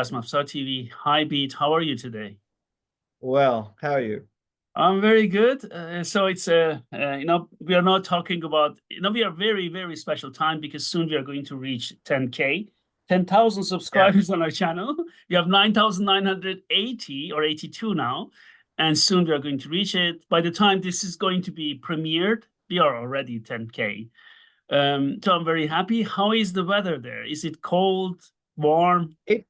Razmafzar TV. Hi, Bede. How are you today? Well, how are you? I'm very good. So it's we are not talking about we are very, very special time because soon we are going to reach 10K, 10,000 subscribers on our channel. We have 9,980 or 82 now, and soon we are going to reach it. By the time this is going to be premiered, we are already 10K. So I'm very happy. How is the weather there? Is it cold, warm? It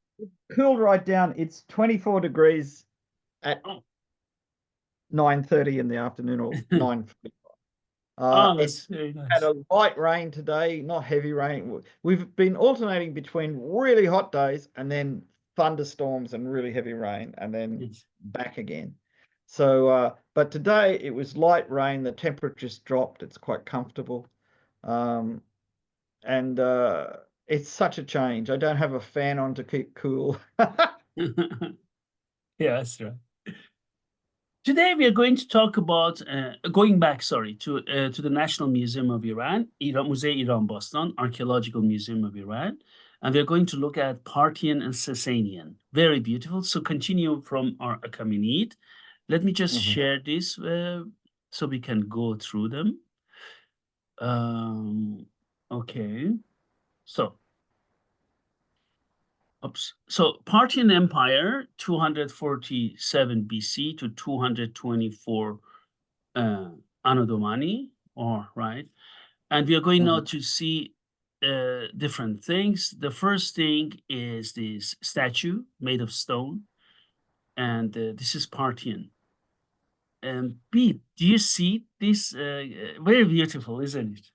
cooled right down. It's 24 degrees at 9:30 in the afternoon or 9:45. That's very nice. Had a light rain today, not heavy rain. We've been alternating between really hot days and then thunderstorms and really heavy rain and then back again. So, but today it was light rain. The temperature's dropped. It's quite comfortable. And it's such a change. I don't have a fan on to keep cool. Yeah, that's right. Today we are going to talk about going back, to the National Museum of Iran, Musée Iran Bastan, Archaeological Museum of Iran, and we are going to look at Parthian and Sasanian. Very beautiful. So continue from our Achaemenid. Let me just share this so we can go through them. Okay. So Parthian Empire, 247 BC to 224 Anno Domini, right? And we are going now to see different things. The first thing is this statue made of stone, and this is Parthian. And Pete, do you see this? Very beautiful, isn't it?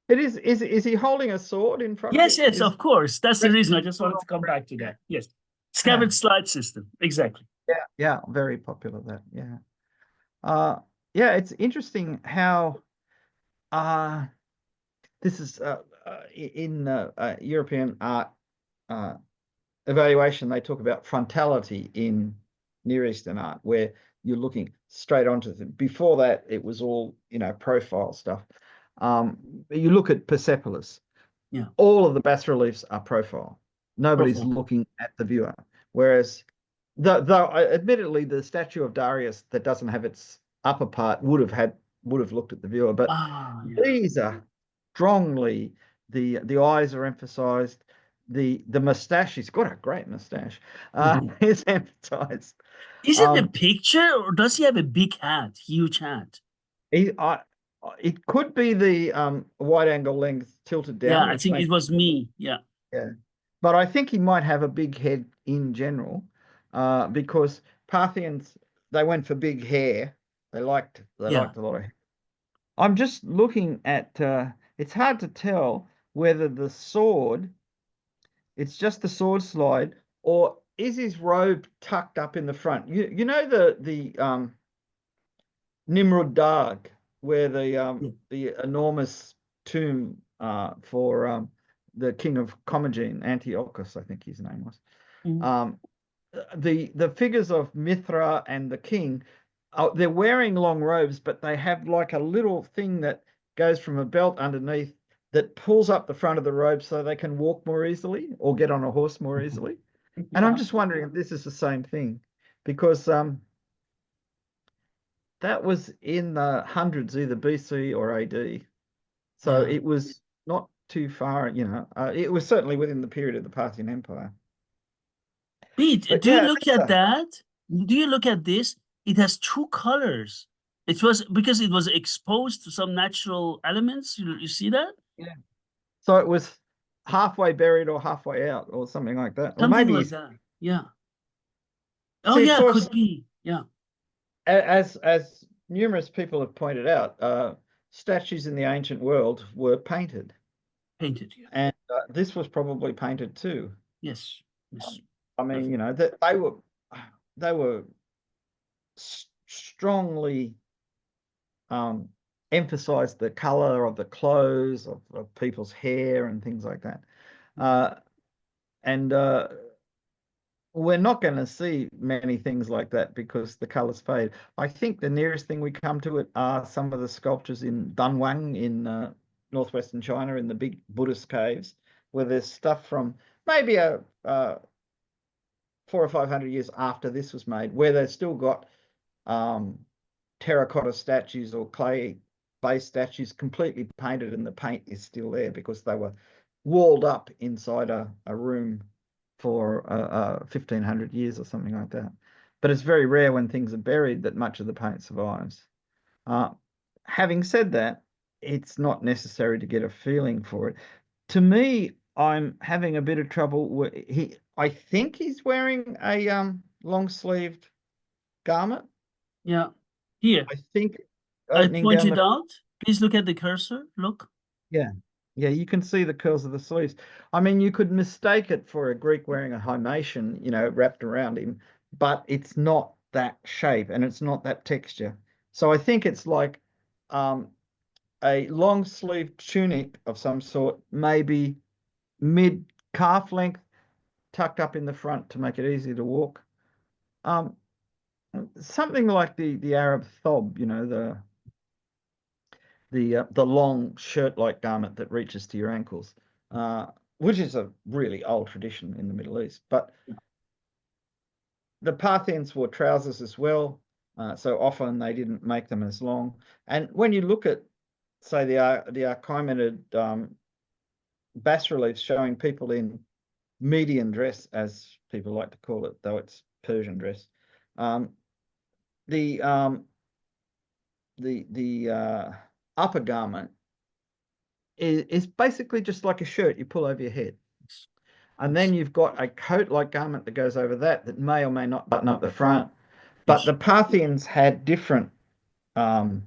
It is. Is he holding a sword in front Yes, of him? Yes, of course. That's the reason I just wanted to come back to that. Yes. Scabbard slide system. Exactly. Yeah, very popular that. Yeah. Yeah, it's interesting how this is in European art evaluation. They talk about frontality in Near Eastern art, where you're looking straight onto them. Before that, it was all profile stuff. You look at Persepolis. Yeah. All of the bas-reliefs are profile. Nobody's looking at the viewer. Whereas, though admittedly, the statue of Darius that doesn't have its upper part would have looked at the viewer. But these are strongly the eyes are emphasized. The mustache, he's got a great mustache, is emphasized. Is it a picture, or does he have a big hat, huge hat? It could be the wide angle length tilted down. Yeah, I think it was me. Yeah. But I think he might have a big head in general, because Parthians, they went for big hair. They liked a lot of hair. I'm just looking at. It's hard to tell whether the sword, it's just the sword slide, or is his robe tucked up in the front? You know the Nimrud Dag, where the enormous tomb for the king of Commagene, Antiochus, I think his name was. The figures of Mithra and the king, they're wearing long robes, but they have like a little thing that goes from a belt underneath that pulls up the front of the robe so they can walk more easily or get on a horse more easily. And I'm just wondering if this is the same thing, because that was in the hundreds, either BC or AD. So it was not too far, it was certainly within the period of the Parthian Empire. Pete, do you look at that? Do you look at this? It has two colors. It was because it was exposed to some natural elements. You see that? Yeah. So it was halfway buried or halfway out or something like that. Or Something maybe like he's, that. Yeah. Oh see, of yeah, course, could be. Yeah. as numerous people have pointed out, statues in the ancient world were painted, Painted. Yeah. and this was probably painted too. Yes. Yes. I mean, Definitely. that they were strongly um, emphasized the color of the clothes of people's hair and things like that. Uh, and we're not going to see many things like that because the colors fade. I think the nearest thing we come to it are some of the sculptures in Dunhuang in northwestern China in the big Buddhist caves, where there's stuff from maybe a 400 or 500 years after this was made, where they've still got um, terracotta statues or clay-based statues completely painted, and the paint is still there because they were walled up inside a room for 1500 years or something like that. But it's very rare when things are buried that much of the paint survives. Uh, Having said that, it's not necessary to get a feeling for it. To me, I'm having a bit of trouble with I think he's wearing a long-sleeved garment. Yeah. Here, I think I opening down pointed the, out. Please look at the cursor. Look. yeah, yeah, you can see the curls of the sleeves. I mean, you could mistake it for a Greek wearing a himation, wrapped around him, but it's not that shape and it's not that texture. So I think it's like um, a long sleeved tunic of some sort, maybe mid calf length, tucked up in the front to make it easy to walk. Um, Something like the Arab thob, the long shirt-like garment that reaches to your ankles, uh, which is a really old tradition in the Middle East. But the Parthians wore trousers as well, so often they didn't make them as long. And when you look at, say, the Achaemenid bas reliefs showing people in median dress, as people like to call it, though it's Persian dress, um, the upper garment is basically just like a shirt you pull over your head. And then Yes. you've got a coat-like garment that goes over that may or may not button up the front. But Yes. the Parthians had different um,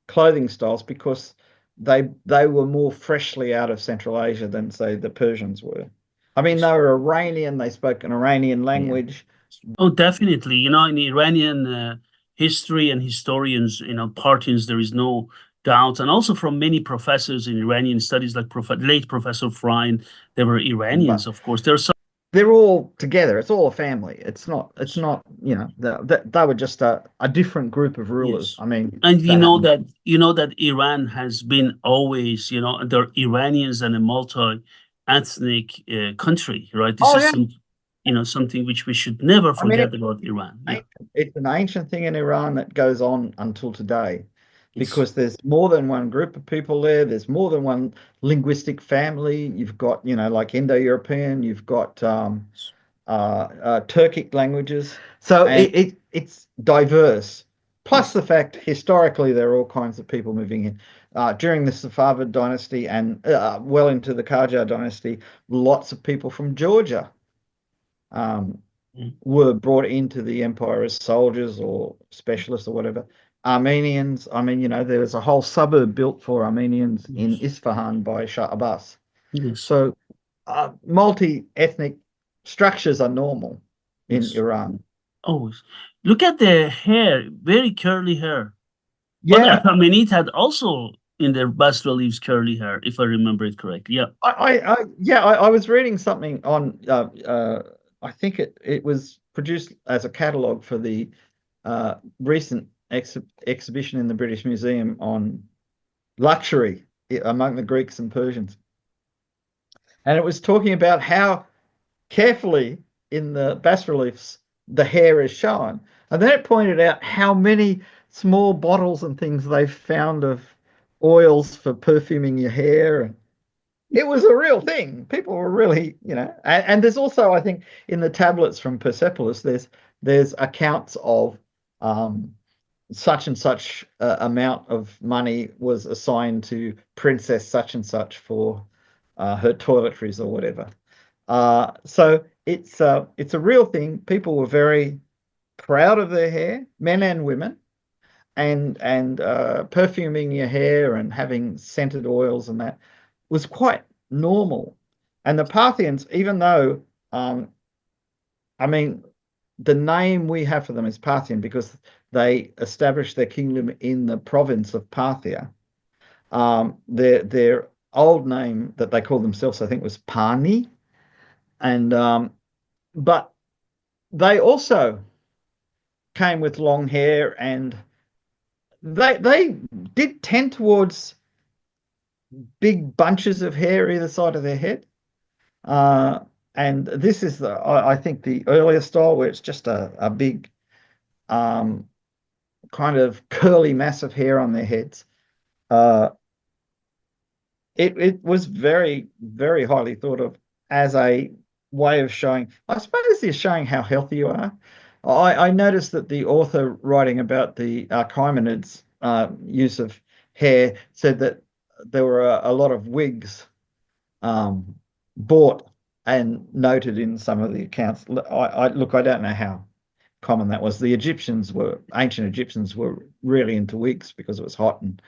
clothing styles because they were more freshly out of Central Asia than, say, the Persians were. I mean, they Yes. were Iranian, they spoke an Iranian language. Oh, definitely. In Iranian history and historians, Parthians, there is no doubt. And also from many professors in Iranian studies, like late Professor Frein, they were Iranians, But of course. There are some. they're all together. It's all a family. It's not, they were just a different group of rulers. Yes. I mean, And that happened. you know that Iran has been always, they're Iranians and a multi-ethnic country, right? This Oh is yeah. something which we should never I mean, forget about Iran. Yeah. it's an ancient thing in Iran that goes on until today Yes. because there's more than one group of people there. There's more than one linguistic family. You've got, like Indo-European, you've got Turkic languages. So Yes. it's diverse. Plus Yes. the fact historically there are all kinds of people moving in. During the Safavid dynasty and well into the Qajar dynasty, lots of people from Georgia um, Mm. were brought into the empire as soldiers or specialists or whatever. Armenians, I mean, there was a whole suburb built for Armenians in Yes. Isfahan by Shah Abbas. Yes. So multi-ethnic structures are normal in Yes. Iran. Always. Look at the hair, very curly hair. But Yeah, Achaemenid had also in their bas reliefs curly hair, if I remember it correctly. Yeah. I was reading something on. I think it was produced as a catalogue for the recent exhibition in the British Museum on luxury among the Greeks and Persians, and it was talking about how carefully in the bas reliefs the hair is shown, and then it pointed out how many small bottles and things they've found of oils for perfuming your hair, and it was a real thing. People were really, and there's also, I think, in the tablets from Persepolis, there's accounts of um, such and such amount of money was assigned to princess such and such for her toiletries or whatever. So it's a real thing. People were very proud of their hair, men and women, and perfuming your hair and having scented oils and that was quite normal. And the Parthians, even though I mean, the name we have for them is Parthian because they established their kingdom in the province of Parthia. Their old name that they called themselves, I think, was Pani, and but they also came with long hair, and they did tend towards big bunches of hair either side of their head. And this is I think the earlier style where it's just a big kind of curly mass of hair on their heads. Uh, it was very, very highly thought of as a way of showing, I suppose, you're showing how healthy you are. I noticed that the author writing about the Archimedes use of hair said that there were a lot of wigs um, bought and noted in some of the accounts. Look, I don't know how common that was. Ancient Egyptians were really into wigs because it was hot, and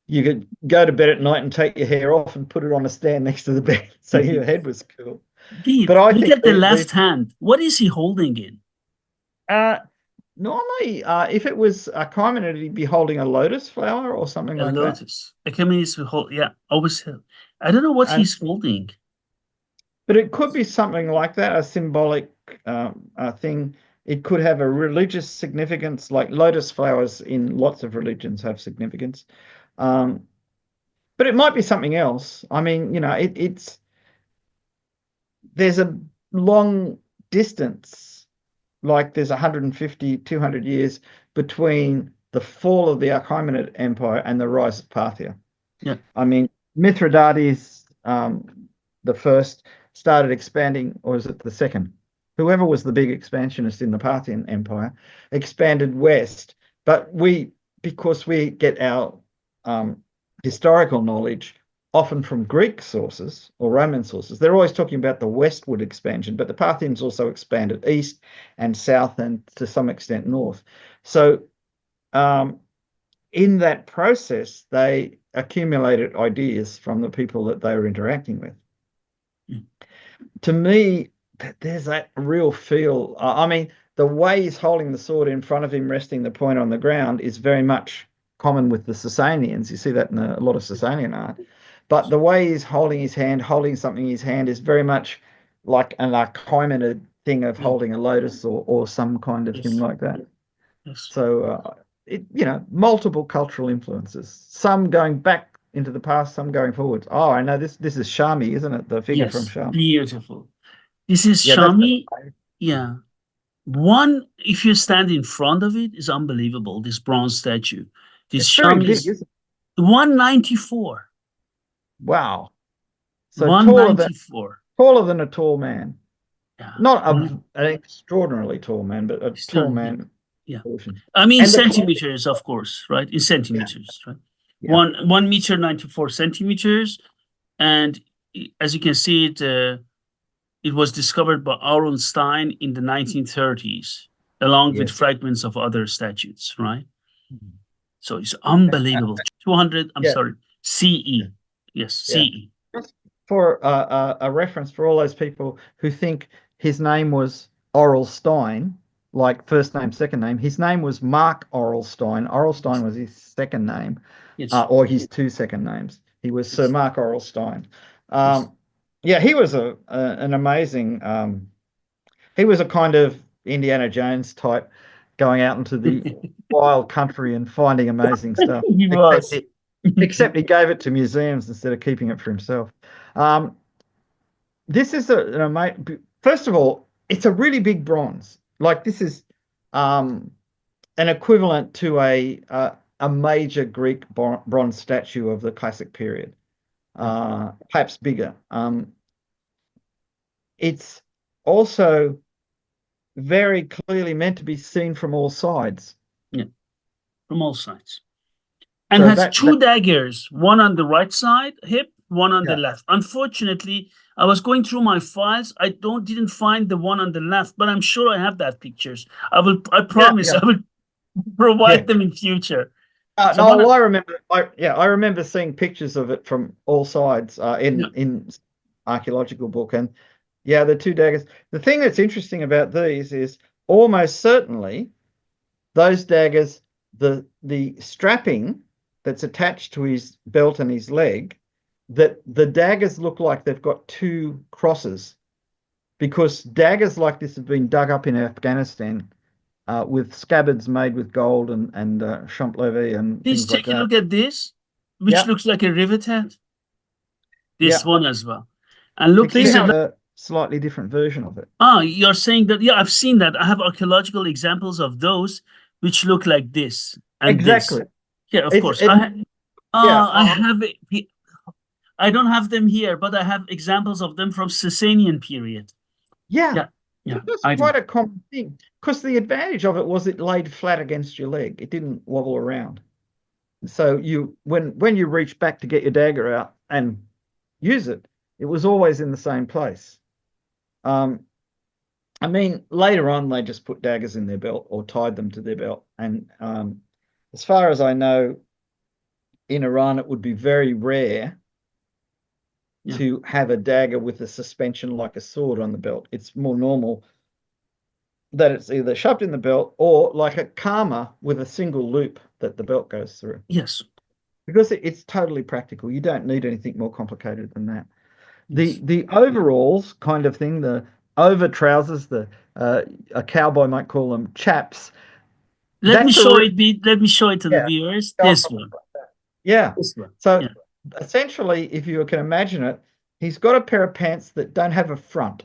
you could go to bed at night and take your hair off and put it on a stand next to the bed so your head was cool. But Bede, I look think at the left hand. What is he holding in? uh, normally, if it was a Chimerid, he'd be holding a lotus flower or something A like that. lotus. A communist will hold, yeah, always. I don't know what And he's holding. but it could be something like that, a symbolic thing. It could have a religious significance, like lotus flowers in lots of religions have significance. Um, but it might be something else. I mean, it's there's a long distance, like there's 150, 200 years between the fall of the Achaemenid Empire and the rise of Parthia. Yeah. I mean, Mithridates, the first, started expanding, or is it the second? Whoever was the big expansionist in the Parthian Empire, expanded west. But because we get our historical knowledge often from Greek sources or Roman sources, they're always talking about the westward expansion, but the Parthians also expanded east and south and to some extent north. So in that process, they accumulated ideas from the people that they were interacting with. Mm. To me, there's that real feel. I mean, the way he's holding the sword in front of him, resting the point on the ground, is very much common with the Sasanians. You see that in a lot of Sasanian art. But the way he's holding his hand, holding something in his hand, is very much like an Achaemenid thing of Mm. holding a lotus or some kind of thing Yes. like that. Yes. So multiple cultural influences. Some going back into the past, some going forwards. Oh, I know this. This is Shami, isn't it? The figure from Yes. Shami. Beautiful. This is Yeah, that's Shami. Yeah. One, if you stand in front of it, is unbelievable. This bronze statue. This it's very Shami big, is isn't it? 194. Wow. So 194. taller than a tall man. Yeah. Not an extraordinarily tall man, but a tall Still, yeah. man. Yeah. Proportion. I mean And the centimeters, of course, right? In yeah, centimeters, right? yeah, 1 meter 94 centimeters, and as you can see, it was discovered by Aaron Stein in the 1930s, along with yes. fragments of other statues, right? So it's unbelievable. 200, I'm Yeah, sorry, CE. Yes, yeah. CE. Just for a reference for all those people who think his name was Orelstein, like first name, second name, his name was Mark Orelstein. Orelstein was his second name, Yes, or his two second names. He was Sir yes, Mark Orelstein. yes. Yeah, he was an amazing. He was a kind of Indiana Jones type, going out into the wild country and finding amazing stuff. He Except was. he, except he gave it to museums instead of keeping it for himself. Um, this is an amazing. First of all, it's a really big bronze. Like this is um, an equivalent to a major Greek bronze statue of the classic period, Yeah, perhaps bigger. It's also very clearly meant to be seen from all sides. yeah. from all sides. And So has two daggers, one on the right side hip, one on the yeah. left. Unfortunately, I was going through my files. I didn't find the one on the left, but I'm sure I have that pictures. I promise Yeah. I will Yeah. provide them in future. So No, one well, of, I remember seeing pictures of it from all sides yeah, in archaeological book, and yeah, the two daggers. The thing that's interesting about these is almost certainly those daggers, the strapping that's attached to his belt and his leg, that the daggers look like they've got two crosses, because daggers like this have been dug up in Afghanistan with scabbards made with gold and champlevé and please things like take a that. look at this, which Yeah, looks like a rivet head. This yeah. one as well. And You look, see it's how a a slightly different version of it. you're saying that, yeah, I've seen that. I have archaeological examples of those which look like this and this. Exactly. Yeah, of It's course. it. Yeah. I have it. I don't have them here, but I have examples of them from Sasanian period. Yeah. Yeah, yeah, It was I do. quite a common thing because the advantage of it was it laid flat against your leg. It didn't wobble around. So when you reach back to get your dagger out and use it, it was always in the same place. Um, I mean, later on they just put daggers in their belt or tied them to their belt. And as far as I know, in Iran it would be very rare Yeah. to have a dagger with a suspension like a sword on the belt. It's more normal that it's either shoved in the belt or like a kama with a single loop that the belt goes through. Yes. Because it's totally practical. You don't need anything more complicated than that. Yes. The overalls kind of thing, the over trousers, the a cowboy might call them chaps. Let me That's a show it. Let me show it to the yeah, viewers. This one. yeah. This one. So Yeah. essentially, if you can imagine it, he's got a pair of pants that don't have a front.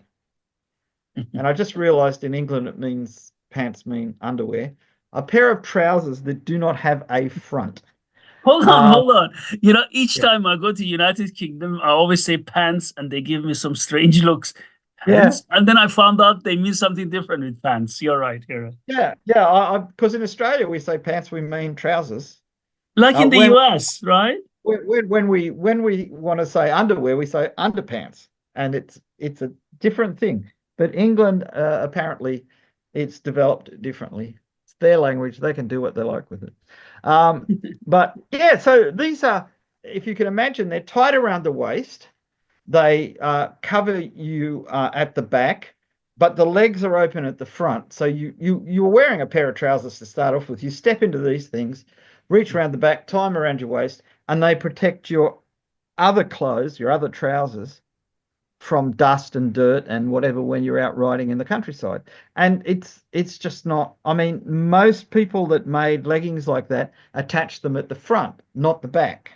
And I just realized in England it means pants mean underwear. A pair of trousers that do not have a front. Hold on, Um, hold on. You know, each yeah, time I go to United Kingdom, I always say pants, and they give me some strange looks. yeah, Pants, and then I found out they mean something different with pants. You're right. You're right. yeah. Because in Australia we say pants, we mean trousers. Like in the When US, right? when we want to say underwear, we say underpants, and it's a different thing. But England apparently it's developed differently. It's their language; they can do what they like with it. But yeah, so these are, if you can imagine, they're tied around the waist. They cover you at the back, but the legs are open at the front. So you're wearing a pair of trousers to start off with. You step into these things, reach around the back, tie them around your waist, and they protect your other clothes, your other trousers, from dust and dirt and whatever when you're out riding in the countryside. And it's just not. I mean, most people that made leggings like that attached them at the front, not the back.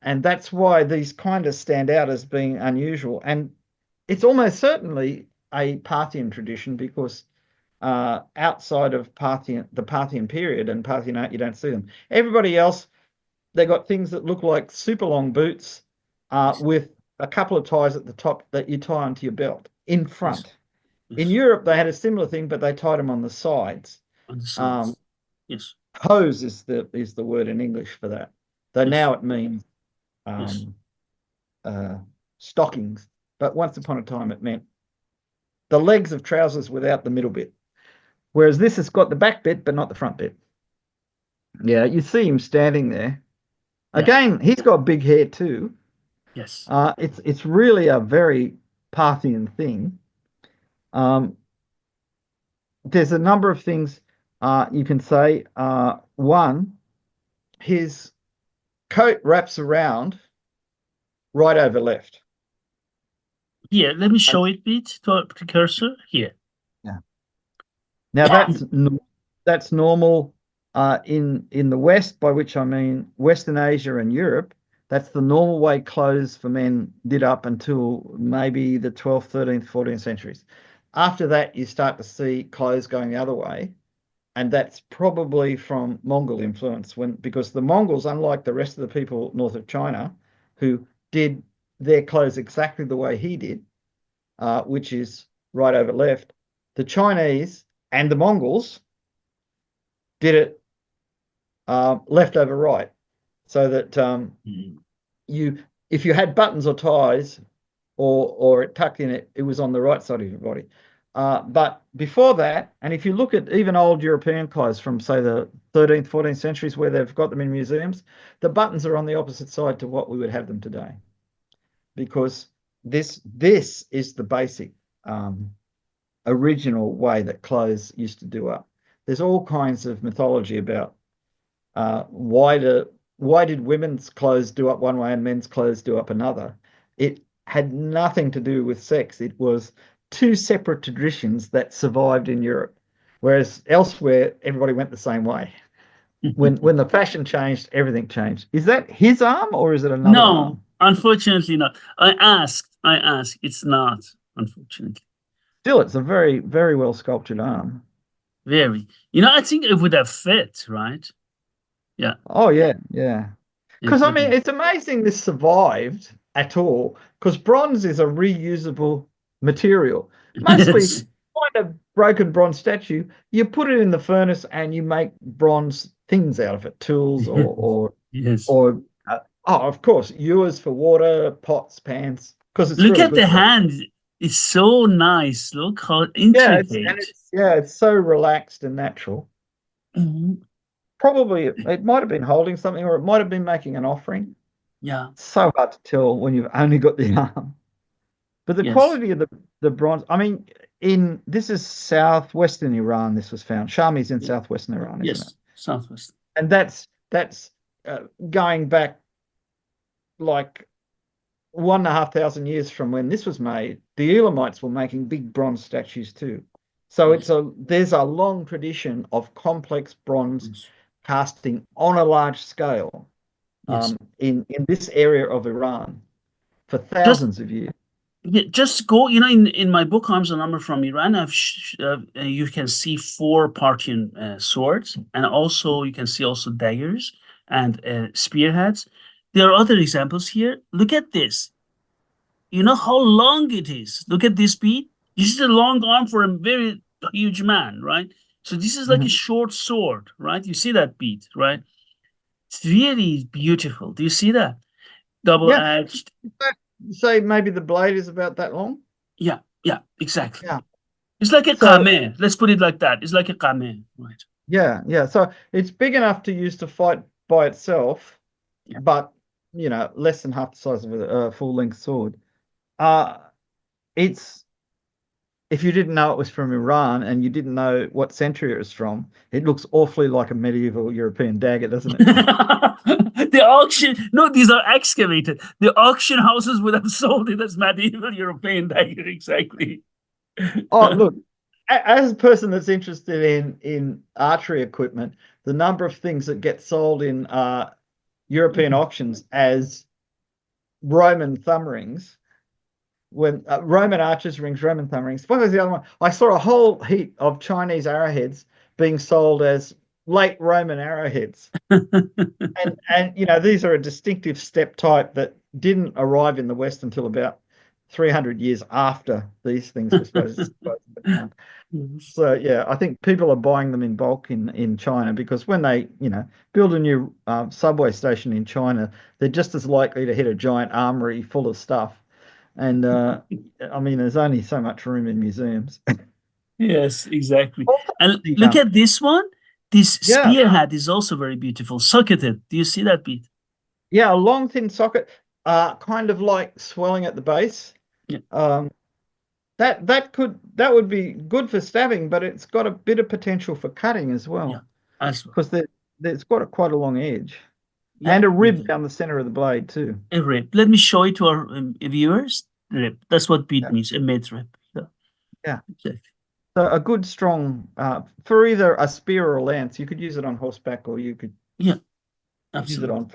And that's why these kind of stand out as being unusual. And it's almost certainly a Parthian tradition because outside of the Parthian period and Parthian art, you don't see them. Everybody else, they got things that look like super long boots with a couple of ties at the top that you tie onto your belt in Yes. front. In Yes. Europe, they had a similar thing, but they tied them on the sides. On the Um, sides. Yes. hose is the word in English for that. Though Yes. now it means Yes. um, uh, stockings, but once upon a time it meant the legs of trousers without the middle bit. Whereas this has got the back bit, but not the front bit. Yeah, you see him standing there. Yeah. Again, he's got big hair too. Yes. It's really a very Parthian thing. Um, there's a number of things you can say. One, his coat wraps around right over left. Here, let me And show it bit to the cursor. Here. yeah. Now that's normal in the West, by which I mean Western Asia and Europe. That's the normal way clothes for men did up until maybe the 12th, 13th, 14th centuries. After that, you start to see clothes going the other way, and that's probably from Mongol influence because the Mongols, unlike the rest of the people north of China, who did their clothes exactly the way he did, which is right over left, the Chinese and the Mongols did it left over right, so that Mhm. if you had buttons or ties or it tucked in it, it was on the right side of your body. But before that, and if you look at even old European clothes from, say, the 13th, 14th centuries where they've got them in museums, the buttons are on the opposite side to what we would have them today. Because this is the basic original way that clothes used to do up. There's all kinds of mythology about why did women's clothes do up one way and men's clothes do up another? It had nothing to do with sex. It was two separate traditions that survived in Europe, whereas elsewhere everybody went the same way. When the fashion changed, everything changed. Is that his arm or is it another No, arm? unfortunately not. I asked. It's not, unfortunately. Still, it's a very, very well sculptured arm. Very. I think it would have fit, right? Yeah, Oh yeah, yeah. it Because I would mean, have. it's amazing this survived at all. Because bronze is a reusable material. Mostly, Yes. find a broken bronze statue, you put it in the furnace and you make bronze things out of it, tools Yes. or oh, of course, ewers for water, pots, pans, because it's Look really at good the stuff. hand. It's so nice. Look how Yeah, intricate. it's so relaxed and natural. Mhm. Probably it might have been holding something, or it might have been making an offering. Yeah. So hard to tell when you've only got the arm. But the Yes. quality of the bronze, I mean, in this is southwestern Iran, this was found. Shami's in Yeah. southwestern Iran, isn't it? Yes. Southwest. And that's going back like 1,500 years from when this was made. The Elamites were making big bronze statues too. So Yes. there's a long tradition of complex bronze Yes. casting on a large scale Yes. in this area of Iran for Just thousands of years. Yeah, just go. In my book, Arms and Armor from Iran, you can see four Parthian swords, and also you can see also daggers and spearheads. There are other examples here. Look at this. You know how long it is. Look at this bead. This is a long arm for a very huge man, right? So this is like a Mhm. short sword, right? You see that bead, right? It's really beautiful. Do you see that? Double Yeah, edged. say maybe the blade is about that long. Yeah, yeah, exactly. Yeah. It's like a So kame. Let's put it like that. It's like a kame, right? yeah. So it's big enough to use to fight by itself, Yeah. but less than half the size of a full length sword. Uh it's if you didn't know it was from Iran and you didn't know what century it was from, it looks awfully like a medieval European dagger, doesn't it? The auction, no, these are excavated. The auction houses would have sold it as medieval European dagger, exactly. Oh, look, as a person that's interested in archery equipment, the number of things that get sold in European auctions as Roman thumb rings, when Roman archers rings, Roman thumb rings. What was the other one? I saw a whole heap of Chinese arrowheads being sold as late Roman arrowheads. And these are a distinctive step type that didn't arrive in the West until about 300 years after these things were supposed to be found. So yeah, I think people are buying them in bulk in China because when they build a new subway station in China, they're just as likely to hit a giant armory full of stuff. And I mean, there's only so much room in museums. Yes, exactly. Also, And look at this one. This yeah, spearhead is also very beautiful. Socketed. Do you see that bead? yeah, a long thin socket, kind of like swelling at the base. Yeah, Um, that would be good for stabbing, but it's got a bit of potential for cutting as yeah, well as well. because there's got quite a long edge Yeah, and a it rib is. down the center of the blade too. A rib. Let me show it to our viewers. Rib. That's what bead Yeah, means. A mid rib. Yeah, yeah. exactly. So a good strong for either a spear or a lance. You could use it on horseback or you could Yeah, use it absolutely. on.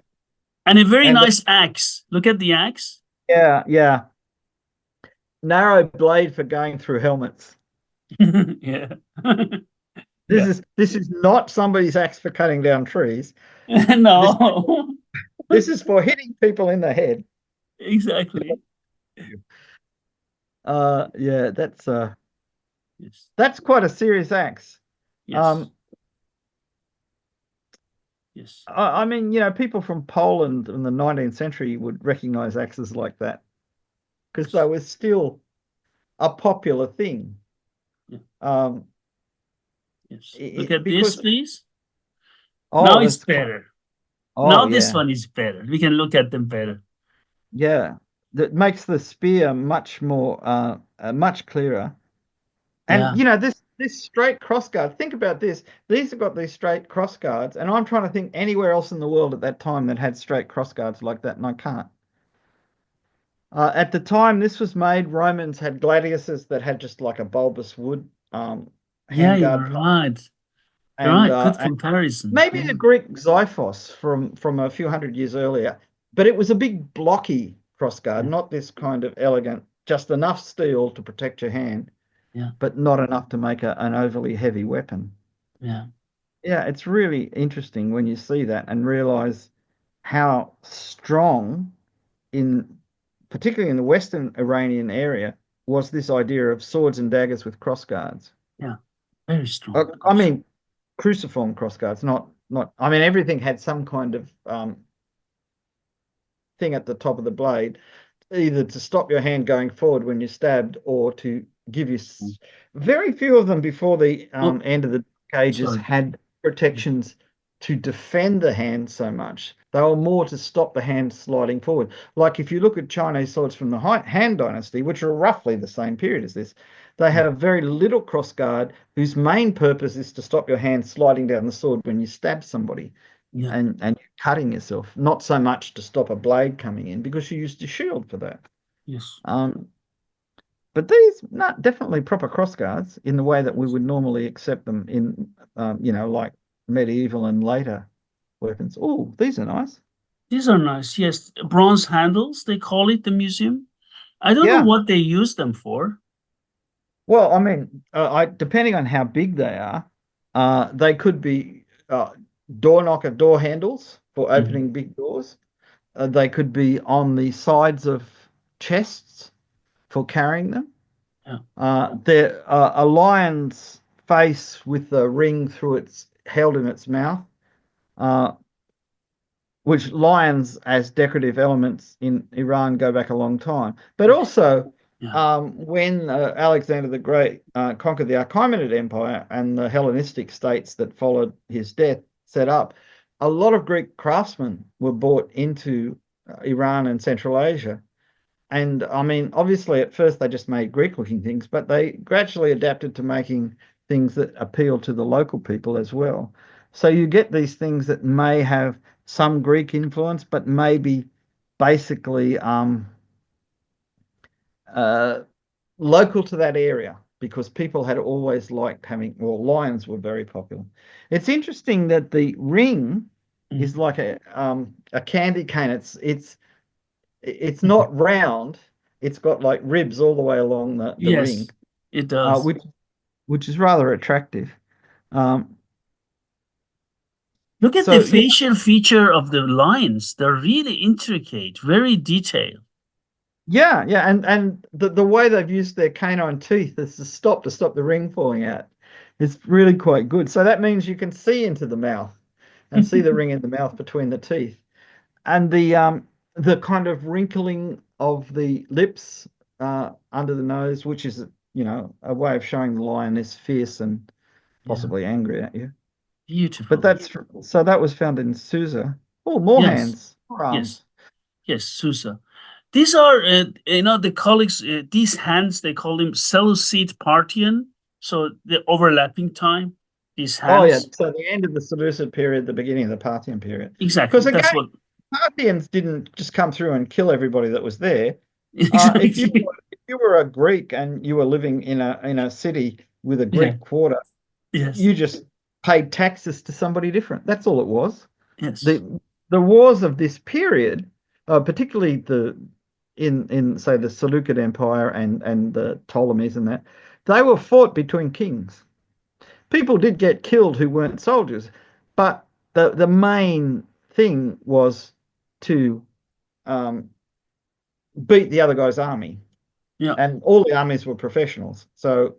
And a very And nice axe. Look at the axe. yeah, narrow blade for going through helmets. Yeah. This Yeah. is this is not somebody's axe for cutting down trees. This No. this is for hitting people in the head. Exactly. Yeah, Yes. that's quite a serious axe. Yes. Um, Yes. I mean, you know, people from Poland in the 19th century would recognize axes like that because they Yes. were still a popular thing. Yeah. Um, Yes. Look at this, because please. Now oh, it's that's better. oh Now this yeah, one is better. We can look at them better. yeah. That makes the spear much more much clearer. And Yeah. you know, this straight crossguard, think about this. These have got these straight crossguards, and I'm trying to think anywhere else in the world at that time that had straight crossguards like that, and I can't. At the time this was made, Romans had gladiuses that had just like a bulbous wood Yeah, you handguard are front, right. You're right. Good and comparison. maybe Yeah. the Greek Xyphos from a few hundred years earlier, but it was a big blocky crossguard, Yeah. not this kind of elegant, just enough steel to protect your hand, Yeah. but not enough to make an overly heavy weapon. Yeah. Yeah, it's really interesting when you see that and realize how strong in particularly in the Western Iranian area was this idea of swords and daggers with crossguards. Yeah. Very strong. I Absolutely. mean cruciform crossguards, not I mean everything had some kind of thing at the top of the blade, either to stop your hand going forward when you're stabbed or to give you. Very few of them before the Oh, end of the ages sorry. had protections to defend the hand so much. They were more to stop the hand sliding forward. Like if you look at Chinese swords from the Han Dynasty, which are roughly the same period as this, they Yeah. had a very little crossguard whose main purpose is to stop your hand sliding down the sword when you stab somebody Yeah. and you're cutting yourself, not so much to stop a blade coming in because you used your shield for that. Yes. Um, but these, not definitely proper crossguards in the way that we Yes. would normally accept them in, you know, like medieval and later weapons. Oh, these are nice. These are nice. Yes. Bronze handles, they call it the museum. I don't know Yeah. what they use them for. Well, I mean, I depending on how big they could be door knocker door handles for Mhm. opening big doors. They could be on the sides of chests for carrying them. Yeah. There a lion's face with a ring through its held in its mouth, uh, which lions as decorative elements in Iran go back a long time. But also, Yeah. when Alexander the Great conquered the Achaemenid Empire and the Hellenistic states that followed his death set up, a lot of Greek craftsmen were brought into Iran and Central Asia. And I mean, obviously, at first they just made Greek looking things, but they gradually adapted to making things that appeal to the local people as well. So you get these things that may have some Greek influence, but maybe basically uh, local to that area because people had always liked having, well, lions were very popular. It's interesting that the ring is Mhm. like a candy cane. It's Mhm. not round. It's got like ribs all the way along the ring, Yes, it does. which is rather attractive. Um, Look at the so yeah, facial feature of the lines. They're really intricate, very detailed. yeah, and the way they've used their canine teeth is to stop the ring falling out. It's really quite good. So that means you can see into the mouth and see the ring in the mouth between the teeth, and the kind of wrinkling of the lips under the nose, which is a way of showing the lion is fierce and Yeah, possibly angry at you. But beautiful. that's so that was found in Susa. Oh, more Yes, hands, more yes, arms. yes, Susa. These are, the colleagues, these hands, they call them Seleucid Parthian. So the overlapping time, these Oh yeah, hands. so the end of the Seleucid period, the beginning of the Parthian period. Exactly. Because That's again, what. Parthians didn't just come through and kill everybody that was there. Exactly. If you were a Greek and you were living in a city with a Yeah. Greek quarter, Yes. you just paid taxes to somebody different. That's all it was. Yes. The wars of this period, particularly in say the Seleucid Empire and the Ptolemies and that, they were fought between kings. People did get killed who weren't soldiers, but the main thing was to um, beat the other guy's army, Yeah. and all the armies were professionals. So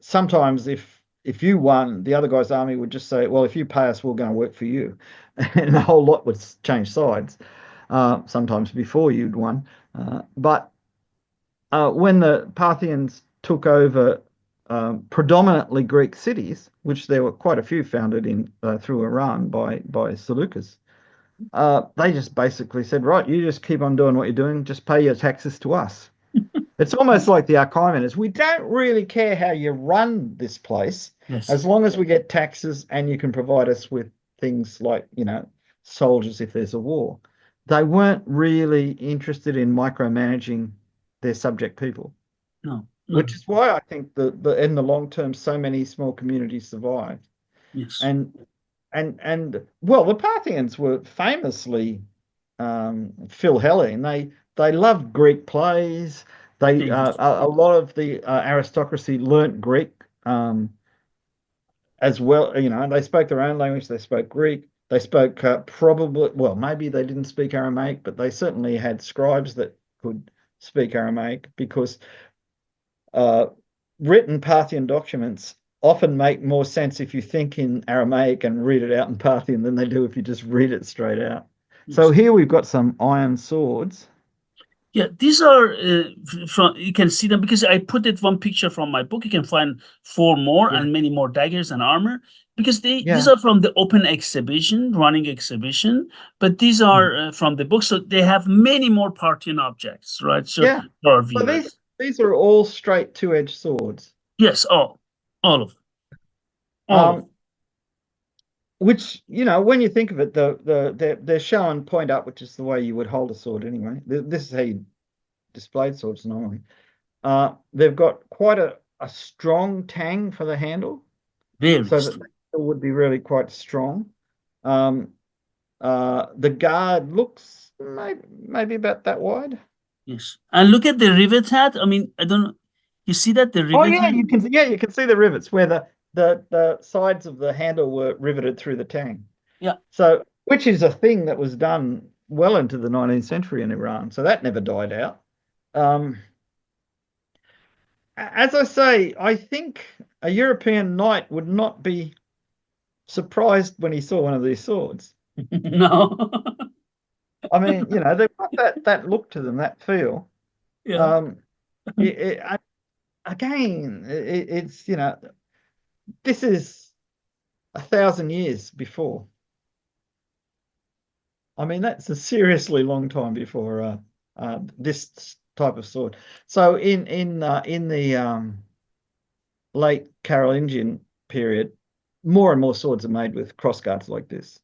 sometimes if if you won, the other guy's army would just say, well, if you pay us, we're going to work for you. And the whole lot would change sides, sometimes before you'd won. But when the Parthians took over predominantly Greek cities, which there were quite a few founded in through Iran by Seleucus, they just basically said, right, you just keep on doing what you're doing, just pay your taxes to us. It's almost like the Archimedes. We don't really care how you run this place, Yes. as long as we get taxes and you can provide us with things like, soldiers if there's a war. They weren't really interested in micromanaging their subject people, No. which is why I think the in the long term so many small communities survived. Yes. And well, the Parthians were famously Philhellene. They loved Greek plays. They They did. a lot of the aristocracy learnt Greek as well. They spoke their own language. They spoke Greek. They spoke probably, well, maybe they didn't speak Aramaic, but they certainly had scribes that could speak Aramaic, because uh, written Parthian documents often make more sense if you think in Aramaic and read it out in Parthian than they do if you just read it straight out. So Yes. here we've got some iron swords. Yeah, these are from, you can see them because I put it one picture from my book. You can find four more Yeah. and many more daggers and armor, because these Yeah. are from the open exhibition, running exhibition, but these are from the book, so they have many more Parthian objects, right? So Yeah. for our So viewers, these are all straight two-edged swords. yes, all of them, all of them. Um, which, when you think of it, they're shown point up, which is the way you would hold a sword anyway. This is how you displayed swords normally. They've got quite a strong tang for the handle, Very so that strong. it would be really quite strong. Um, the guard looks maybe about that wide. Yes, and look at the rivet head. I mean, I don't know. You see that the Oh rivet yeah, head? you can see the rivets where the sides of the handle were riveted through the tang. Yeah. So, which is a thing that was done well into the 19th century in Iran. So that never died out. Um, as I say, I think a European knight would not be surprised when he saw one of these swords. No. I mean, they've got that look to them, that feel. Yeah. Um, again, it's this is 1,000 years before. I mean, that's a seriously long time before this type of sword. So in the late Carolingian period, more and more swords are made with crossguards like this.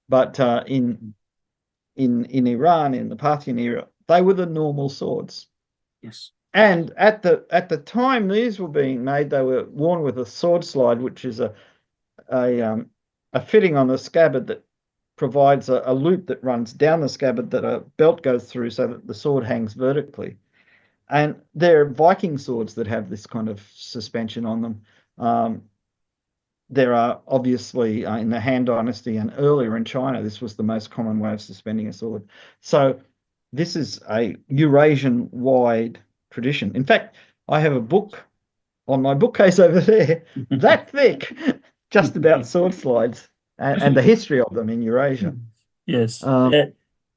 But in Iran, in the Parthian era, they were the normal swords. Yes. And at the time these were being made, they were worn with a sword slide, which is a fitting on the scabbard that provides a loop that runs down the scabbard that a belt goes through, so that the sword hangs vertically. And there are Viking swords that have this kind of suspension on them. There are obviously in the Han Dynasty and earlier in China, this was the most common way of suspending a sword. So this is a Eurasian-wide tradition. In fact, I have a book on my bookcase over there, that thick, just about sword slides and the history of them in Eurasia. Yes. Um,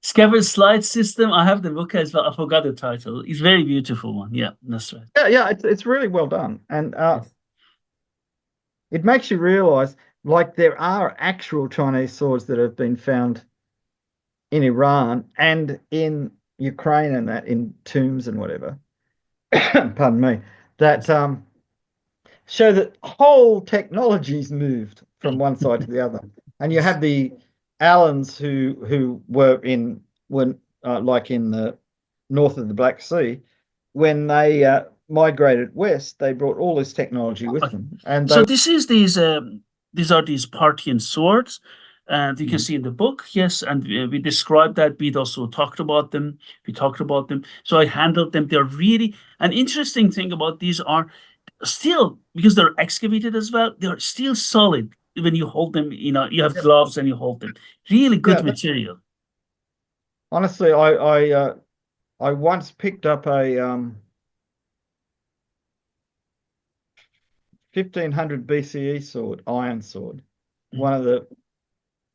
Scabbard slide system. I have the book as well. I forgot the title. It's very beautiful one. Yeah, that's right. yeah, it's really well done, and Yes. it makes you realize, like, there are actual Chinese swords that have been found in Iran and in Ukraine, and that in tombs and whatever. Pardon me. That Yes. show that whole technologies moved from one side to the other. And you Yes. have the Allans who were like in the north of the Black Sea, when they migrated west, they brought all this technology with Okay. them, and So they. these are these Parthian swords, and you can Mhm. see in the book, yes, and we described that. Bede also talked about them. We talked about them. So I handled them. They're really an interesting thing about these are still, because they're excavated as well, they're still solid when you hold them. You have Yeah, gloves and you hold them. Really yeah. good material. Honestly, I once picked up a 1500 BCE sword, iron sword. Mm. One of the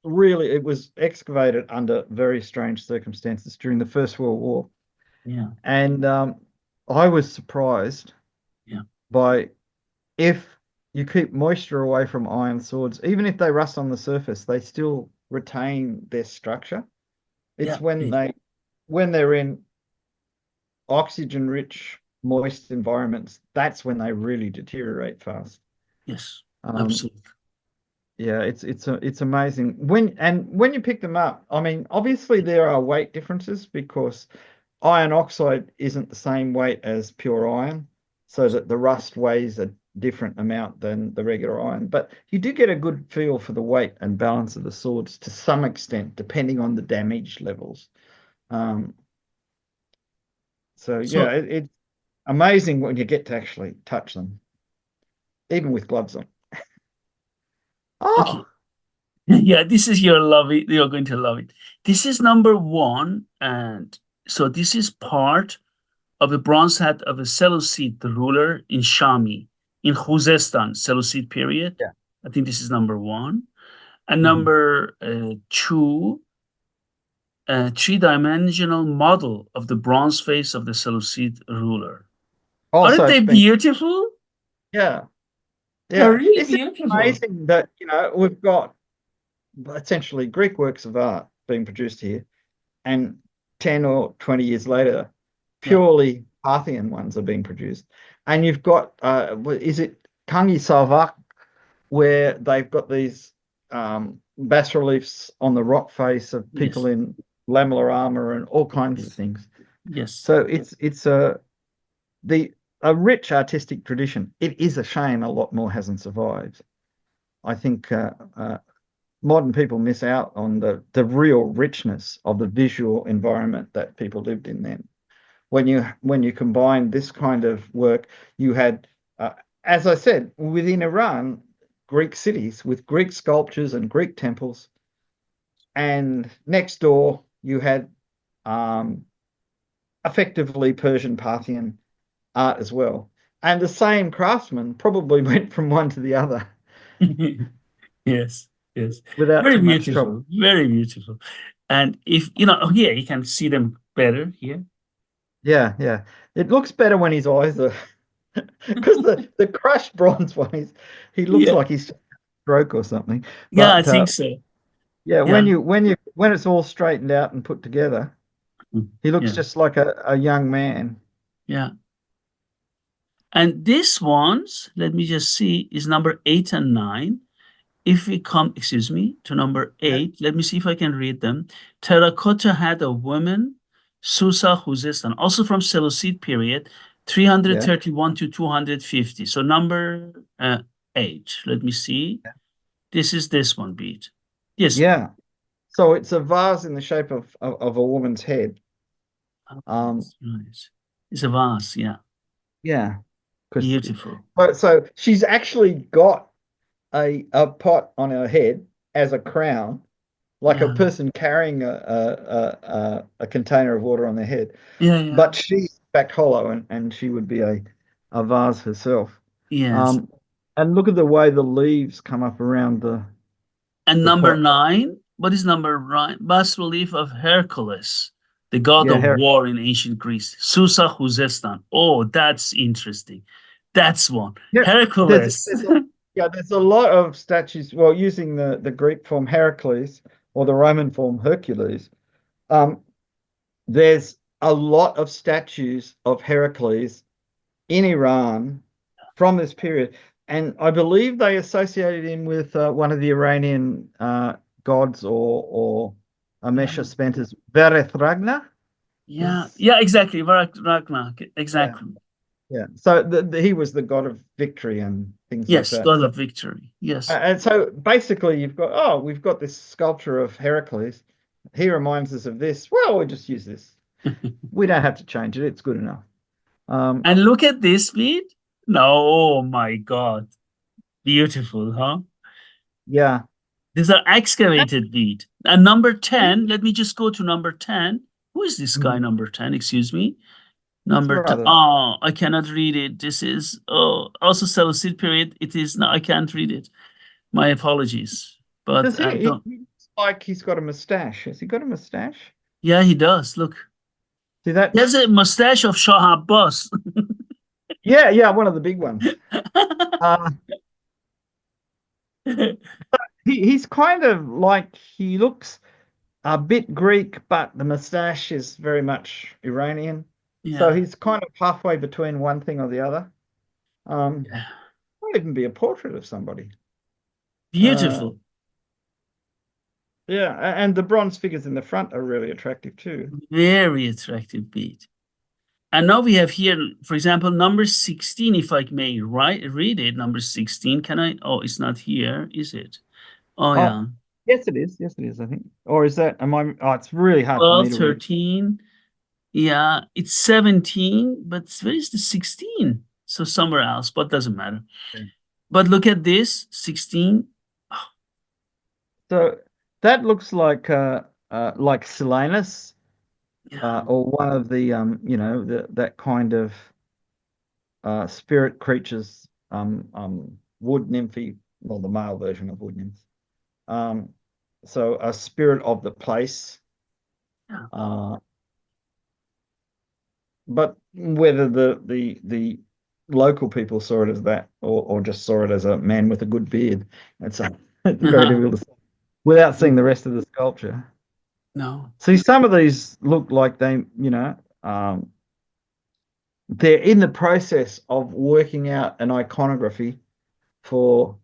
really, it was excavated under very strange circumstances during the First World War. Yeah. And I was surprised Yeah. by if you keep moisture away from iron swords, even if they rust on the surface, they still retain their structure. It's Yeah. when they're in oxygen-rich, moist environments, that's when they really deteriorate fast. Yes. Um, Absolutely. yeah, it's amazing when you pick them up. I mean, obviously there are weight differences because iron oxide isn't the same weight as pure iron, so that the rust weighs a different amount than the regular iron. But you do get a good feel for the weight and balance of the swords to some extent, depending on the damage levels. Um, so yeah, So, it's amazing when you get to actually touch them, even with gloves on. okay. Oh, Yeah, this is your love it. You're going to love it. This is number one. And so this is part of a bronze hat of a Seleucid ruler in Shami, in Khuzestan, Seleucid period. yeah. I think this is number one. And Mhm. number two, a three-dimensional model of the bronze face of the Seleucid ruler. Also, Aren't they it's been, beautiful? yeah, They're yeah. really Isn't it beautiful. amazing that, we've got essentially Greek works of art being produced here, and 10 or 20 years later, Yeah. purely Parthian ones are being produced. And you've got, is it Kangi Salvak, where they've got these bas reliefs on the rock face of people Yes. in lamellar armor and all kinds of Yes. things. Yes. So it's a rich artistic tradition. It is a shame a lot more hasn't survived. I think modern people miss out on the real richness of the visual environment that people lived in then. When you combine this kind of work, you had, as I said, within Iran, Greek cities with Greek sculptures and Greek temples, and next door you had um, effectively Persian Parthian art as well. And the same craftsman probably went from one to the other Yes. Yes. without Very too much trouble. beautiful. Very beautiful. And if oh, yeah, you can see them better here. Yeah, yeah. It looks better when his eyes are because the crushed bronze one is he looks Yeah. like he's stroke or something. Yeah, I But think so. yeah, Yeah. when it's all straightened out and put together, he looks Yeah. just like a young man. Yeah. And this one's, let me just see, is number 8 and 9. If we come, excuse me, to number Yeah, 8, let me see if I can read them. Terracotta had a woman, Susa Khuzestan, also from Seleucid period, yeah, 331 to 250. So number 8, let me see. This is this one, Beat. Yes, Beat. yeah. So it's a vase in the shape of a woman's head. Oh, Um, that's nice. It's a vase, yeah. yeah, because Beautiful. so she's actually got a pot on her head as a crown, like a Yeah. person carrying a container of water on their head. Yeah, yeah. But she's back hollow, and she would be a vase herself. Yes. Um, and look at the way the leaves come up around And the number pot. 9, what is number 9? Bas relief of Hercules, the god Yeah, of war in ancient Greece. Susa Khuzestan. Oh, that's interesting. That's one. yeah. There's Hercules. there's a, yeah there's a lot of statues. Well, using the Greek form Heracles or the Roman form Hercules. Um, there's a lot of statues of Heracles in Iran from this period. And I believe they associated him with one of the Iranian gods or Yeah. Amesha Spencer's Bereth Yeah. is Yeah, exactly. Ragnar. yeah, Exactly. yeah. So he was the god of victory and things like Yes, that. god of victory. Yes. And so basically we've got this sculpture of Heracles. He reminds us of this. Well, we'll just use this. We don't have to change it. It's good enough. Um, And look at this bead. No, oh my God. Beautiful, huh? yeah. These are excavated bead. And number 10, let me just go to number 10. Who is this guy, Mhm. number 10? Excuse me. It's Number two. rather. Oh, I cannot read it. This is also Seleucid period. It is no, I can't read it. My apologies. Does But I he? don't. He looks like he's got a mustache. Has he got a mustache? Yeah, he does. Look, See he that? has a mustache of Shah Abbas. Yeah, yeah, one of the big ones. Uh, he's kind of like he looks a bit Greek, but the mustache is very much Iranian. So Yeah. he's kind of halfway between one thing or the other. Yeah. Might even be a portrait of somebody. Uh, Beautiful. yeah, and the bronze figures in the front are really attractive too. Very attractive bead. And now we have here, for example, number 16, if I may read it, number 16. Can I? Oh, it's not here, is it? Oh, Oh, yeah. yes, it is. Yes, it is, I think. Or is that, am I? Oh, it's really hard for me 12, to read. 13. Yeah, it's 17, but where is the 16? So somewhere else, but doesn't matter. Yeah. But look at this 16. Oh, So that looks like Silenus, yeah, or one of the that kind of spirit creatures, wood nymphy, well, the male version of wood nymphs. Um, so a spirit of the place. yeah. Uh, but whether the local people saw it as that, or just saw it as a man with a good beard, it's very difficult to say without seeing the rest of the sculpture. No. See, some of these look like they're in the process of working out an iconography for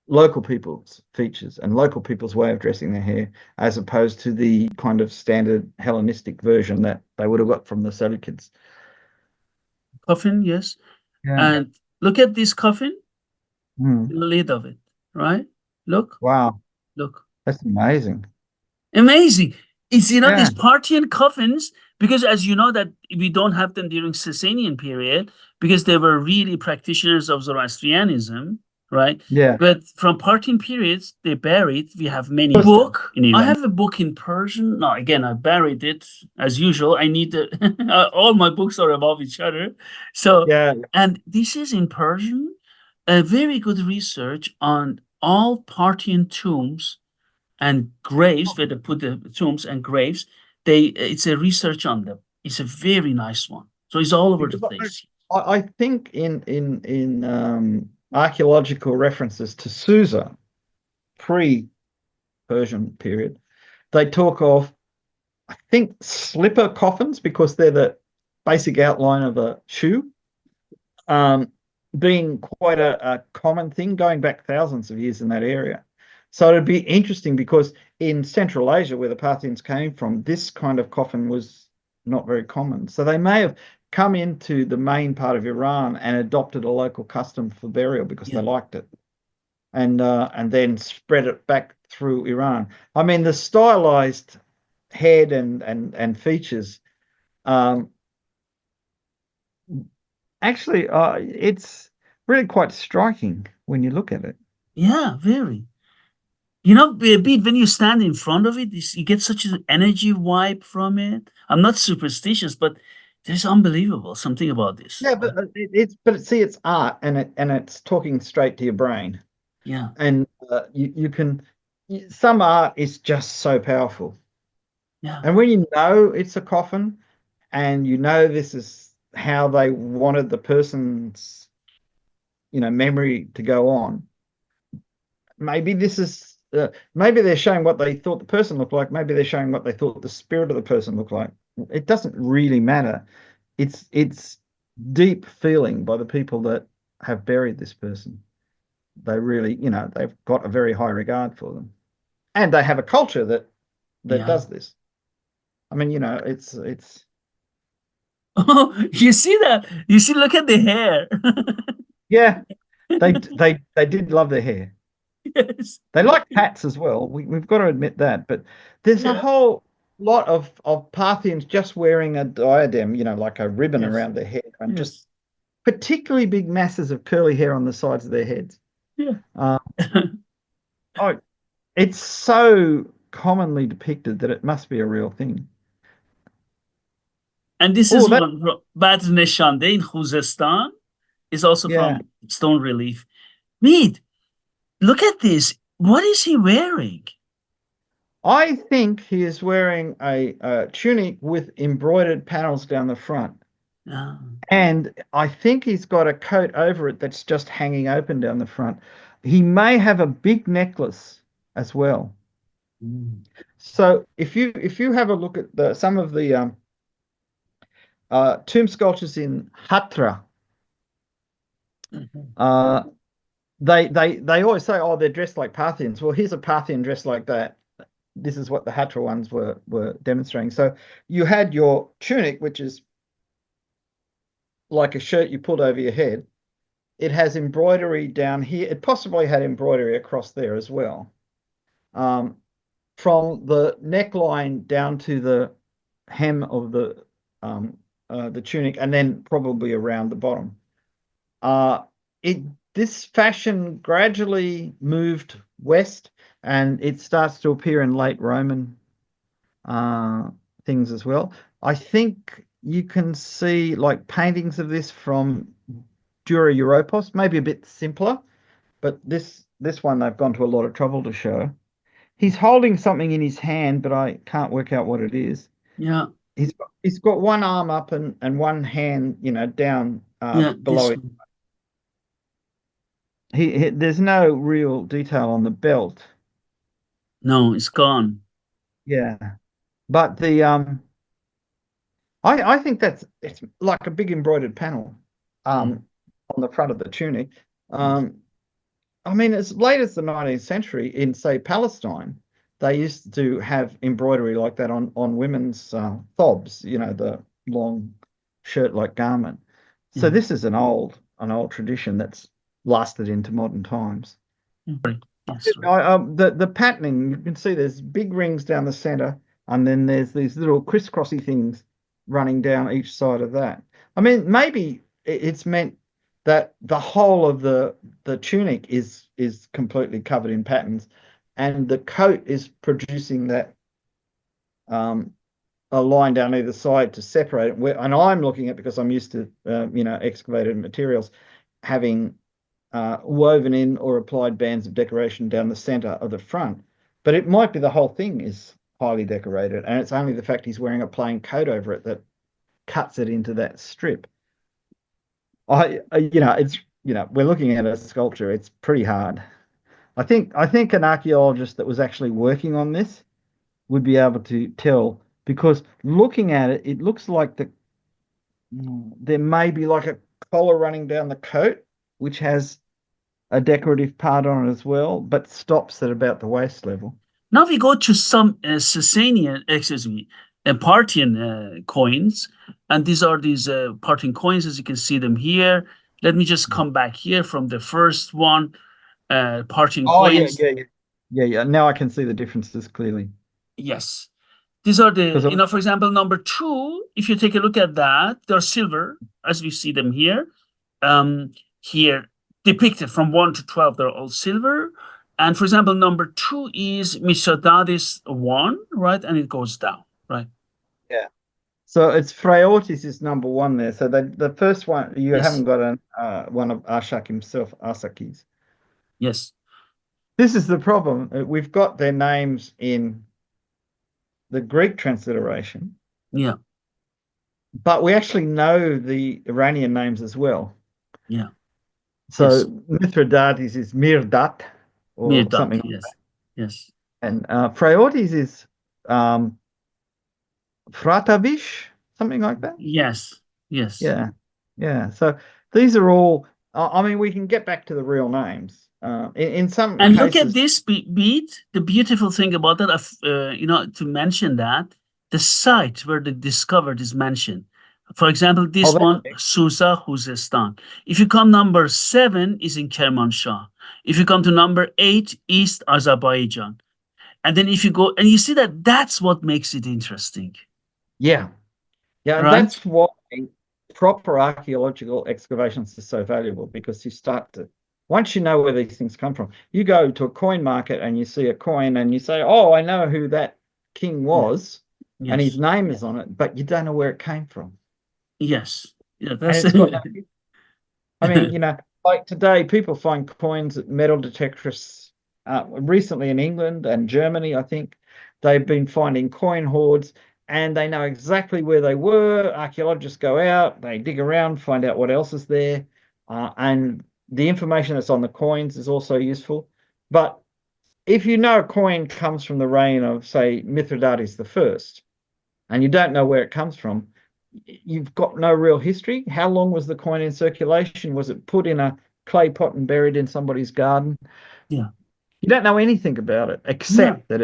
local people's features and local people's way of dressing their hair, as opposed to the kind of standard Hellenistic version that they would have got from the Seleucids. Coffin, yes. Yeah. And look at this coffin, the Hmm. lid of it, right? Look, Wow, look. that's amazing. Amazing. It's, Yeah, these Parthian coffins, because as you know that we don't have them during Sasanian period, because they were really practitioners of Zoroastrianism, right? yeah. But from Parthian periods, they buried. We have many Because- book in I have a book in Persian. No, again, I buried it as usual. I need the all my books are above each other. So, yeah, and this is in Persian, a very good research on all Parthian tombs and graves where they put the tombs and graves. It's a research on them. It's a very nice one. So it's all over the because place. I think in archaeological references to Susa pre-Persian period, they talk of, I think, slipper coffins because they're the basic outline of a shoe, um, being quite a common thing going back thousands of years in that area. So it'd be interesting because in Central Asia, where the Parthians came from, this kind of coffin was not very common. So they may have come into the main part of Iran and adopted a local custom for burial because they Yeah. liked it, and then spread it back through Iran. I mean, the stylized head and features, um, actually, it's really quite striking when you look at it. Yeah, very. When you stand in front of it, you get such an energy vibe from it. I'm not superstitious, but there's unbelievable something about this. Yeah, but see, it's art, and it's talking straight to your brain, Yeah, and you can some art is just so powerful, yeah, and when you know it's a coffin, and you know this is how they wanted the person's memory to go on. Maybe this is maybe they're showing what they thought the person looked like. Maybe they're showing what they thought the spirit of the person looked like. It doesn't really matter. It's deep feeling by the people that have buried this person. They really, they've got a very high regard for them, and they have a culture that yeah. does this. I mean, it's Oh, you see that? You see, look at the hair. yeah. They did love their hair. Yes. They like hats as well. We've got to admit that. But there's a Yeah. whole lot of Parthians just wearing a diadem, like a ribbon Yes. around their head, and just Yes. particularly big masses of curly hair on the sides of their heads. Yeah. Uh, oh, it's so commonly depicted that it must be a real thing. And this Oh, is that, one from Badr Neshande in Khuzestan, is also yeah. from stone relief. Mead, look at this. What is he wearing? I think he is wearing a tunic with embroidered panels down the front. Ah, And I think he's got a coat over it that's just hanging open down the front. He may have a big necklace as well. mm, So if you have a look at some of the tomb sculptures in Hatra, mhm. uh, they always say, oh, they're dressed like Parthians. Well, here's a Parthian dressed like that. This is what the Hatra ones were demonstrating. So you had your tunic, which is like a shirt you pulled over your head. It has embroidery down here. It possibly had embroidery across there as well. Um, from the neckline down to the hem of um, the tunic, and then probably around the bottom. Uh, it This fashion gradually moved west, and it starts to appear in late Roman uh, things as well. I think you can see like paintings of this from Dura Europos, maybe a bit simpler, but this one they've gone to a lot of trouble to show. He's holding something in his hand, but I can't work out what it is. Yeah, He's got one arm up and one hand, down yeah, below this it. one. There's no real detail on the belt. No, it's gone. Yeah, but I think it's like a big embroidered panel Mm. um on the front of the tunic. Um, I mean, as late as the 19th century in, say, Palestine, they used to have embroidery like that on women's thobs, the long shirt-like garment. So Mhm. this is an old tradition that's lasted into modern times. Right. Yes, right. The patterning, you can see there's big rings down the center, and then there's these little crisscrossy things running down each side of that. I mean, maybe it's meant that the whole of the tunic is completely covered in patterns, and the coat is producing that um, a line down either side to separate it. And I'm looking at, because I'm used to excavated materials, having woven in or applied bands of decoration down the center of the front. But it might be the whole thing is highly decorated, and it's only the fact he's wearing a plain coat over it that cuts it into that strip. It's we're looking at a sculpture. It's pretty hard. I think an archaeologist that was actually working on this would be able to tell, because looking at it, it looks like there may be like a collar running down the coat, which has a decorative part on it as well, but stops at about the waist level. Now we go to some Sasanian, excuse me, Parthian coins, and these Parthian coins, as you can see them here. Let me just come back here from the first one, Parthian Oh yeah, coins. yeah, yeah, yeah, yeah. Now I can see the differences clearly. Yes, these are Because for example, number two, if you take a look at that, they're silver, as we see them here. Um, Here, depicted from 1 to 12, they're all silver. And for example, number two is Mithridates 1, right? And it goes down, right? yeah, so it's Phraortes is number one there. So the first one, you Yes, haven't got one of Arshak himself, Arsakis. yes, This is the problem. We've got their names in the Greek transliteration, yeah, but we actually know the Iranian names as well. yeah, yes. So Mithridates is Mirdat or Mirdat, something, yes, yes, and Phraortes is um, Fratavish, something like that. yes, yes. Yeah, yeah. So these are all. I mean, we can get back to the real names. In some And look at cases, this beat. The beautiful thing about that, to mention that the site where they discovered is mentioned. For example, oh, this that's one, Susa, Khuzestan. If you come number 7, is in Kermanshah. If you come to number 8, East Azerbaijan. And then if you go, and you see that that's what makes it interesting, yeah, yeah, and right? that's why proper archaeological excavations are so valuable, because you start to, once you know where these things come from, you go to a coin market and you see a coin and you say, "Oh, I know who that king Yeah. was." and his Yes. name is on it, but you don't know where it came from. Yes. Yeah, And that's it's got no, I mean, like today, people find coins at metal detectorists. Recently in England and Germany, I think they've been finding coin hoards, and they know exactly where they were. Archaeologists go out, they dig around, find out what else is there, and the information that's on the coins is also useful. But if you know a coin comes from the reign of, say, Mithridates the First, and you don't know where it comes from, you've got no real history. How long was the coin in circulation? Was it put in a clay pot and buried in somebody's garden? Yeah. You don't know anything about it Yeah. except that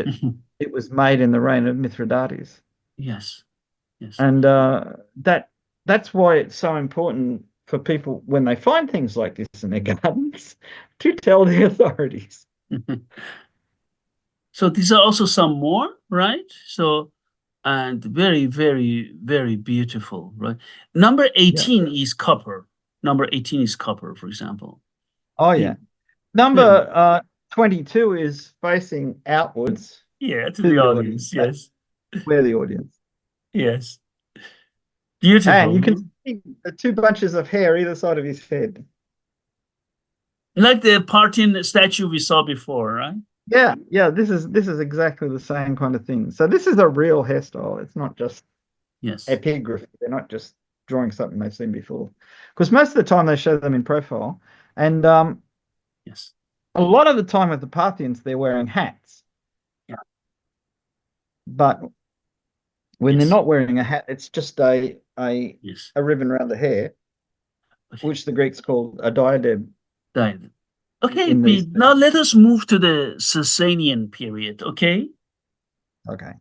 it was made in the reign of Mithridates. Yes. Yes. And that's why it's so important for people when they find things like this in their gardens to tell the authorities. So these are also some more, right? So, and very, very, very beautiful, right? Number 18 is copper. Number 18 is copper, for example. Oh, Yeah. yeah. Number 22 is facing outwards Yeah, to to the the audience. audience. Yes. We're the audience. Yes. And you Beautiful. can see the two bunches of hair either side of his head. Like the Parthian statue we saw before, right? Yeah. This is exactly the same kind of thing. So this is a real hairstyle. It's not just Yes. epigraphy. They're not just drawing something they've seen before. Because most of the time they show them in profile. And Yes. a lot of the time with the Parthians, they're wearing hats. Yeah. But when they're Yes. not wearing a hat, it's just a Yes. ribbon around the hair, Okay. which the Greeks called a diadem. Died. Okay, In these Pete, now let us move to the Sasanian period, okay? Okay.